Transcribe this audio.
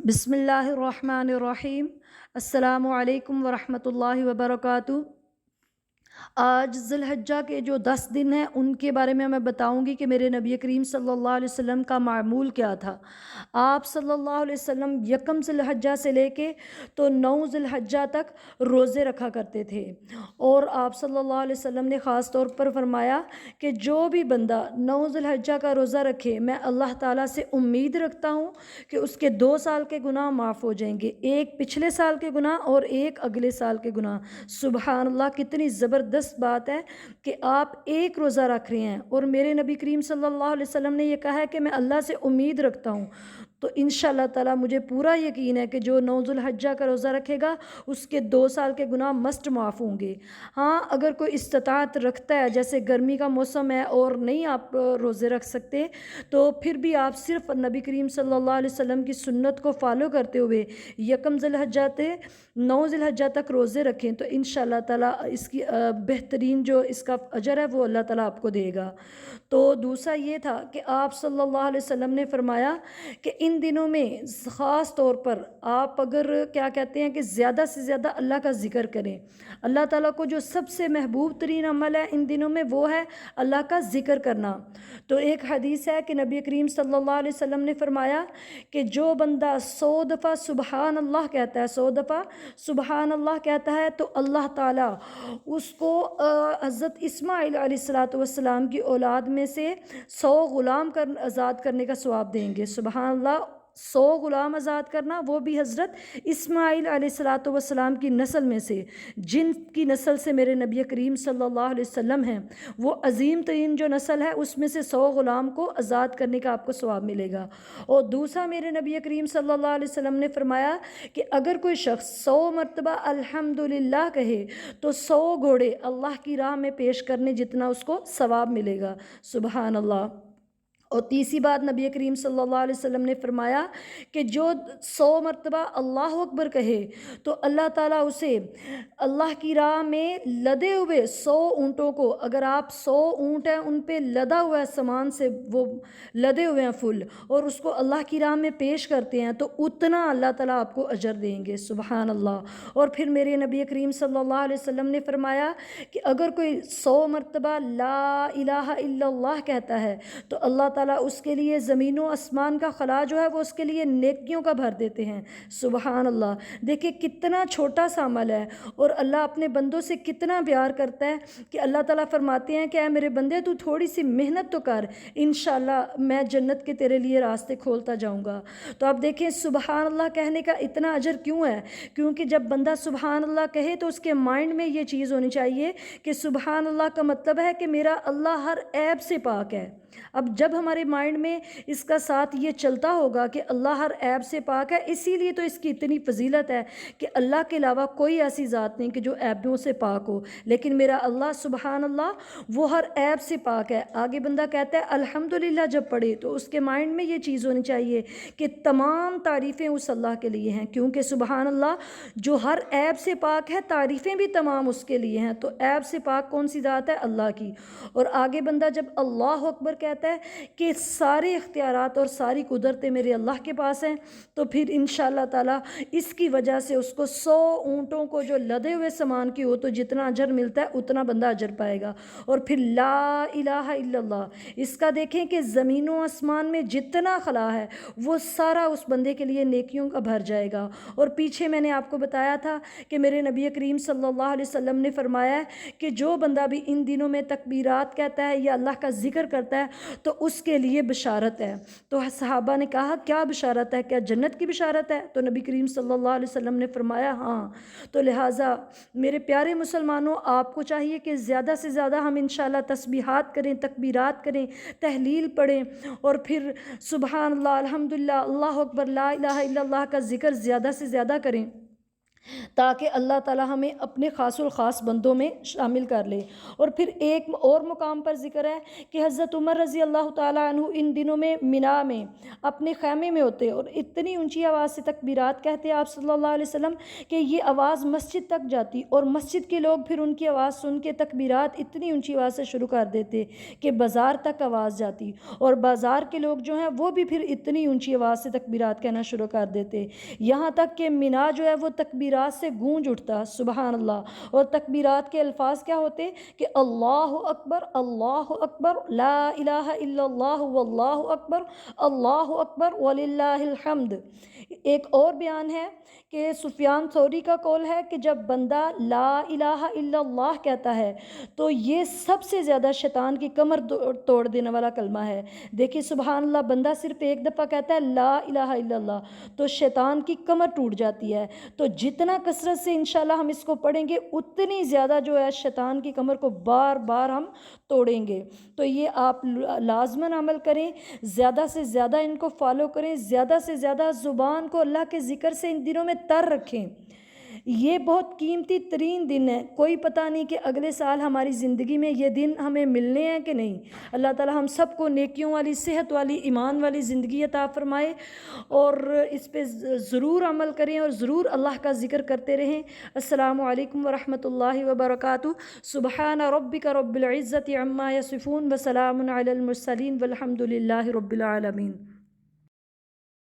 بسم اللہ الرحمن الرحیم۔ السلام علیکم ورحمۃ اللہ وبرکاتہ۔ آج ذی الحجہ کے جو 10 دن ہیں ان کے بارے میں بتاؤں گی کہ میرے نبی کریم صلی اللہ علیہ وسلم کا معمول کیا تھا۔ آپ صلی اللہ علیہ وسلم یکم ذی الحجہ سے لے کے تو 9 ذی الحجہ تک روزے رکھا کرتے تھے، اور آپ صلی اللہ علیہ وسلم نے خاص طور پر فرمایا کہ جو بھی بندہ 9 ذی الحجہ کا روزہ رکھے، میں اللہ تعالیٰ سے امید رکھتا ہوں کہ اس کے 2 سال کے گناہ معاف ہو جائیں گے، ایک پچھلے سال کے گناہ اور ایک اگلے سال کے گناہ۔ سبحان اللہ، کتنی زبردست بات ہے کہ آپ ایک روزہ رکھ رہے ہیں، اور میرے نبی کریم صلی اللہ علیہ وسلم نے یہ کہا ہے کہ میں اللہ سے امید رکھتا ہوں۔ تو انشاءاللہ تعالیٰ مجھے پورا یقین ہے کہ جو 9 ذی الحجہ کا روزہ رکھے گا اس کے 2 سال کے گناہ مست معاف ہوں گے۔ ہاں، اگر کوئی استطاعت رکھتا ہے، جیسے گرمی کا موسم ہے اور نہیں آپ روزے رکھ سکتے، تو پھر بھی آپ صرف نبی کریم صلی اللہ علیہ وسلم کی سنت کو فالو کرتے ہوئے یکم ذی الحجہ سے 9 ذی الحجہ تک روزے رکھیں، تو انشاءاللہ تعالیٰ اس کی بہترین جو اس کا اجر ہے وہ اللہ تعالیٰ آپ کو دے گا۔ تو دوسرا یہ تھا کہ آپ صلی اللہ علیہ وسلم نے فرمایا کہ ان دنوں میں خاص طور پر آپ اگر کیا کہتے ہیں کہ زیادہ سے زیادہ اللہ کا ذکر کریں۔ اللہ تعالیٰ کو جو سب سے محبوب ترین عمل ہے ان دنوں میں وہ ہے اللہ کا ذکر کرنا۔ تو ایک حدیث ہے کہ نبی کریم صلی اللہ علیہ وسلم نے فرمایا کہ جو بندہ 100 دفعہ سبحان اللہ کہتا ہے، 100 دفعہ سبحان اللہ کہتا ہے، تو اللہ تعالیٰ اس کو حضرت اسماعیل علیہ السلام کی اولاد میں سے 100 غلام آزاد کرنے کا ثواب دیں گے۔ سبحان اللہ، 100 غلام آزاد کرنا، وہ بھی حضرت اسماعیل علیہ السلام کی نسل میں سے، جن کی نسل سے میرے نبی کریم صلی اللہ علیہ وسلم ہیں، وہ عظیم ترین جو نسل ہے اس میں سے 100 غلام کو آزاد کرنے کا آپ کو ثواب ملے گا۔ اور دوسرا میرے نبی کریم صلی اللہ علیہ وسلم نے فرمایا کہ اگر کوئی شخص 100 مرتبہ الحمدللہ کہے تو 100 گھوڑے اللہ کی راہ میں پیش کرنے جتنا اس کو ثواب ملے گا۔ سبحان اللہ۔ اور تیسری بات نبی کریم صلی اللہ علیہ وسلم نے فرمایا کہ جو 100 مرتبہ اللہ اکبر کہے تو اللہ تعالیٰ اسے اللہ کی راہ میں لدے ہوئے 100 اونٹوں کو، اگر آپ 100 اونٹ ہیں ان پہ لدا ہوا ہے سامان سے، وہ لدے ہوئے ہیں فل، اور اس کو اللہ کی راہ میں پیش کرتے ہیں تو اتنا اللہ تعالیٰ آپ کو اجر دیں گے۔ سبحان اللہ۔ اور پھر میرے نبی کریم صلی اللہ علیہ وسلم نے فرمایا کہ اگر کوئی 100 مرتبہ لا الہ الا اللہ کہتا ہے تو اللہ تعالیٰ اس کے لیے زمین و آسمان کا خلا جو ہے وہ اس کے لیے نیکیوں کا بھر دیتے ہیں۔ سبحان اللہ۔ دیکھیں کتنا چھوٹا سا عمل ہے، اور اللہ اپنے بندوں سے کتنا پیار کرتا ہے کہ اللہ تعالیٰ فرماتے ہیں کہ اے میرے بندے، تو تھوڑی سی محنت تو کر، انشاءاللہ میں جنت کے تیرے لیے راستے کھولتا جاؤں گا۔ تو آپ دیکھیں سبحان اللہ کہنے کا اتنا اجر کیوں ہے؟ کیونکہ جب بندہ سبحان اللہ کہے تو اس کے مائنڈ میں یہ چیز ہونی چاہیے کہ سبحان اللہ کا مطلب ہے کہ میرا اللہ ہر عیب سے پاک ہے۔ اب جب ہمارے مائنڈ میں اس کا ساتھ یہ چلتا ہوگا کہ اللہ ہر عیب سے پاک ہے، اسی لیے تو اس کی اتنی فضیلت ہے کہ اللہ کے علاوہ کوئی ایسی ذات نہیں کہ جو عیبوں سے پاک ہو، لیکن میرا اللہ سبحان اللہ وہ ہر عیب سے پاک ہے۔ آگے بندہ کہتا ہے الحمدللہ جب پڑھے تو اس کے مائنڈ میں یہ چیز ہونی چاہیے کہ تمام تعریفیں اس اللہ کے لیے ہیں، کیونکہ سبحان اللہ جو ہر عیب سے پاک ہے، تعریفیں بھی تمام اس کے لیے ہیں۔ تو عیب سے پاک کون سی ذات ہے؟ اللہ کی۔ اور آگے بندہ جب اللہ اکبر کہتا ہے کہ سارے اختیارات اور ساری قدرتیں میرے اللہ کے پاس ہیں، تو پھر انشاءاللہ تعالیٰ اس کی وجہ سے اس کو 100 اونٹوں کو جو لدے ہوئے سامان کی ہو تو جتنا اجر ملتا ہے اتنا بندہ اجر پائے گا۔ اور پھر لا الہ الا اللہ، اس کا دیکھیں کہ زمین و آسمان میں جتنا خلا ہے وہ سارا اس بندے کے لیے نیکیوں کا بھر جائے گا۔ اور پیچھے میں نے آپ کو بتایا تھا کہ میرے نبی کریم صلی اللہ علیہ وسلم نے فرمایا ہے کہ جو بندہ بھی ان دنوں میں تکبیرات کہتا ہے یا اللہ کا ذکر کرتا ہے تو اس کے لیے بشارت ہے۔ تو صحابہ نے کہا کیا بشارت ہے؟ کیا جنت کی بشارت ہے؟ تو نبی کریم صلی اللہ علیہ وسلم نے فرمایا ہاں۔ تو لہٰذا میرے پیارے مسلمانوں، آپ کو چاہیے کہ زیادہ سے زیادہ ہم انشاءاللہ تسبیحات کریں، تکبیرات کریں، تحلیل پڑھیں، اور پھر سبحان اللہ، الحمدللہ، اللہ اکبر، لا الہ الا اللہ کا ذکر زیادہ سے زیادہ کریں۔ تاکہ اللہ تعالی ہمیں اپنے خاص الخاص بندوں میں شامل کر لے۔ اور پھر ایک اور مقام پر ذکر ہے کہ حضرت عمر رضی اللہ تعالیٰ عنہ ان دنوں میں منا میں اپنے خیمے میں ہوتے اور اتنی اونچی آواز سے تکبیرات کہتے آپ صلی اللہ علیہ وسلم کہ یہ آواز مسجد تک جاتی، اور مسجد کے لوگ پھر ان کی آواز سن کے تکبیرات اتنی اونچی آواز سے شروع کر دیتے کہ بازار تک آواز جاتی، اور بازار کے لوگ جو ہیں وہ بھی پھر اتنی اونچی آواز سے تکبیرات کہنا شروع کر دیتے، یہاں تک کہ منا جو ہے وہ تکبیرات سے گونج اٹھتا۔ سبحان اللہ۔ اور تکبیرات کے الفاظ کیا ہوتے کہ اللہ اکبر لا الہ الا اللہ واللہ اکبر وللہ الحمد۔ ایک اور بیان ہے کہ سفیان ثوری کا قول ہے کہ جب بندہ لا الہ الا اللہ کہتا ہے تو یہ سب سے زیادہ شیطان کی کمر توڑ دینے والا کلمہ ہے۔ دیکھیے سبحان اللہ، بندہ صرف ایک دفعہ کہتا ہے لا الہ الا اللہ تو شیطان کی کمر ٹوٹ جاتی ہے۔ تو جتنا کثرت سے انشاءاللہ ہم اس کو پڑھیں گے اتنی زیادہ جو ہے شیطان کی کمر کو بار بار ہم توڑیں گے۔ تو یہ آپ لازماً عمل کریں، زیادہ سے زیادہ ان کو فالو کریں، زیادہ سے زیادہ زبان کو اللہ کے ذکر سے ان دنوں میں تر رکھیں۔ یہ بہت قیمتی ترین دن ہے، کوئی پتہ نہیں کہ اگلے سال ہماری زندگی میں یہ دن ہمیں ملنے ہیں کہ نہیں۔ اللہ تعالی ہم سب کو نیکیوں والی، صحت والی، ایمان والی زندگی عطا فرمائے، اور اس پہ ضرور عمل کریں اور ضرور اللہ کا ذکر کرتے رہیں۔ السلام علیکم ورحمۃ اللہ وبرکاتہ۔ سبحان ربک رب العزت عما یصفون وسلام علی المرسلین والحمد للہ رب العالمین۔